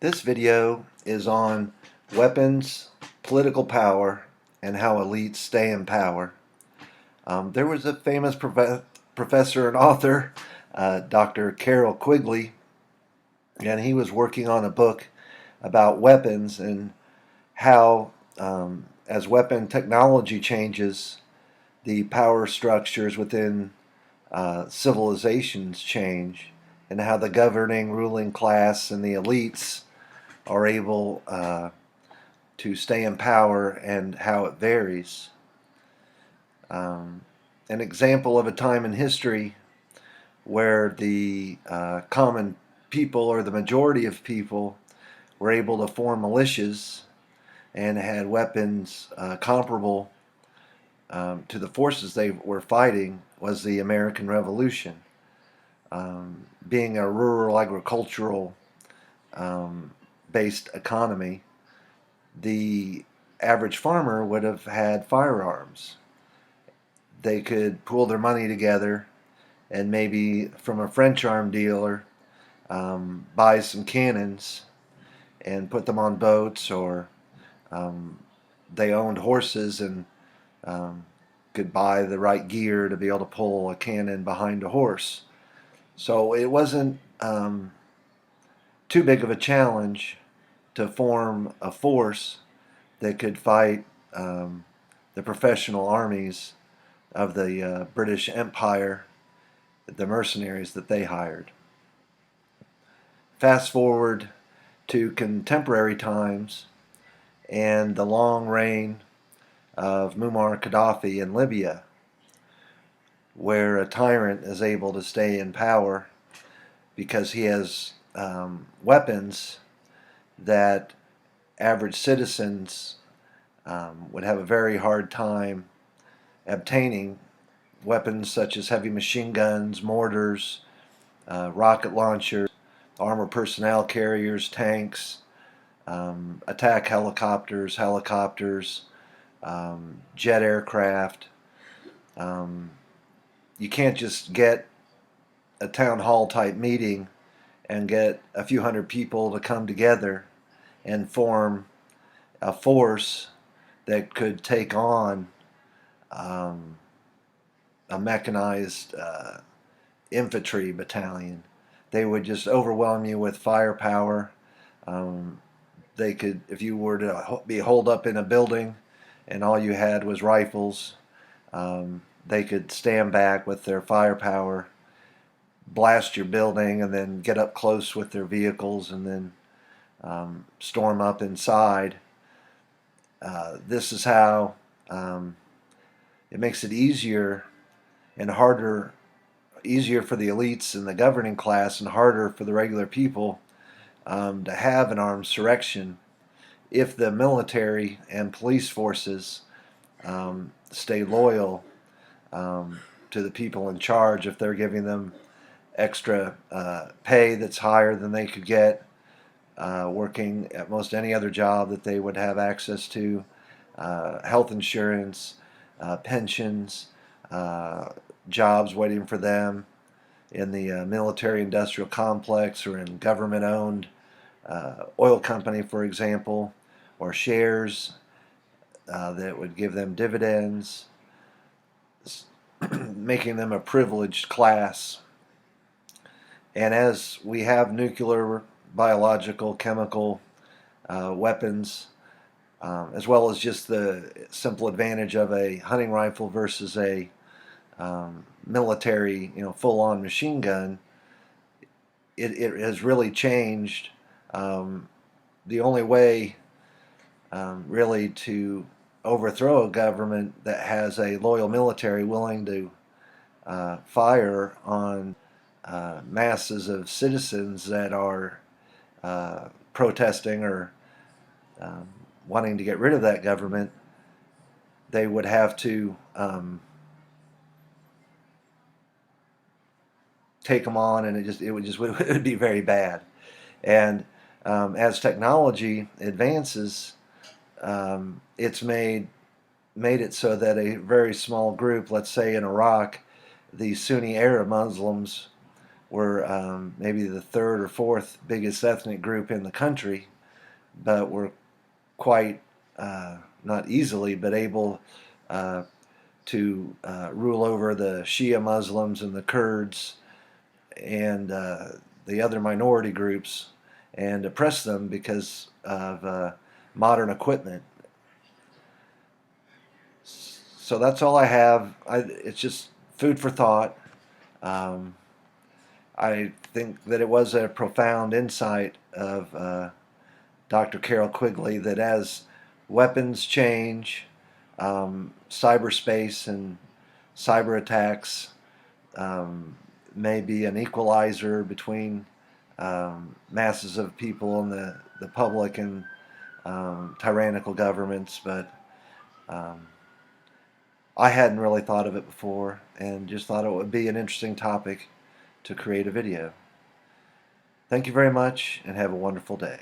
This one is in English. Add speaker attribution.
Speaker 1: This video is on weapons, political power, and how elites stay in power. There was a famous professor and author, Dr. Carroll Quigley, and he was working on a book about weapons and how, as weapon technology changes, the power structures within civilizations change, and how the governing ruling class and the elites are able to stay in power and how it varies. Um, an example of a time in history where the common people or the majority of people were able to form militias and had weapons comparable to the forces they were fighting was the American Revolution. Being a rural agricultural based economy, the average farmer would have had firearms. They could pool their money together and maybe from a French arm dealer buy some cannons and put them on boats, or they owned horses and could buy the right gear to be able to pull a cannon behind a horse. So it wasn't too big of a challenge to form a force that could fight the professional armies of the British Empire, the mercenaries that they hired. Fast forward to contemporary times and the long reign of Muammar Gaddafi in Libya, where a tyrant is able to stay in power because he has weapons that average citizens would have a very hard time obtaining. Weapons such as heavy machine guns, mortars, rocket launchers, armored personnel carriers, tanks, attack helicopters, jet aircraft. You can't just get a town hall type meeting and get a few hundred people to come together and form a force that could take on a mechanized infantry battalion. They would just overwhelm you with firepower. They could, if you were to be holed up in a building and all you had was rifles, they could stand back with their firepower, blast your building, and then get up close with their vehicles and then storm up inside. This is how it makes it easier and harder, easier for the elites and the governing class and harder for the regular people to have an armed insurrection if the military and police forces stay loyal to the people in charge, if they're giving them extra pay that's higher than they could get working at most any other job that they would have access to, health insurance, pensions, jobs waiting for them in the military industrial complex or in government owned oil company, for example, or shares that would give them dividends, making them a privileged class. And as we have nuclear, biological, chemical weapons, as well as just the simple advantage of a hunting rifle versus a military, full-on machine gun, it has really changed. The only way, really, to overthrow a government that has a loyal military willing to fire on masses of citizens that are protesting or wanting to get rid of that government, they would have to take them on, and it would be very bad. And as technology advances, it's made it so that a very small group, let's say in Iraq, the Sunni Arab Muslims, We're maybe the third or fourth biggest ethnic group in the country, but we're quite not easily, but able to rule over the Shia Muslims and the Kurds and the other minority groups and oppress them because of modern equipment. So that's all I have. It's just food for thought. Um, I think that it was a profound insight of Dr. Carol Quigley that as weapons change, cyberspace and cyber attacks may be an equalizer between masses of people and the public and tyrannical governments, but um, I hadn't really thought of it before and just thought it would be an interesting topic to create a video. Thank you very much and have a wonderful day.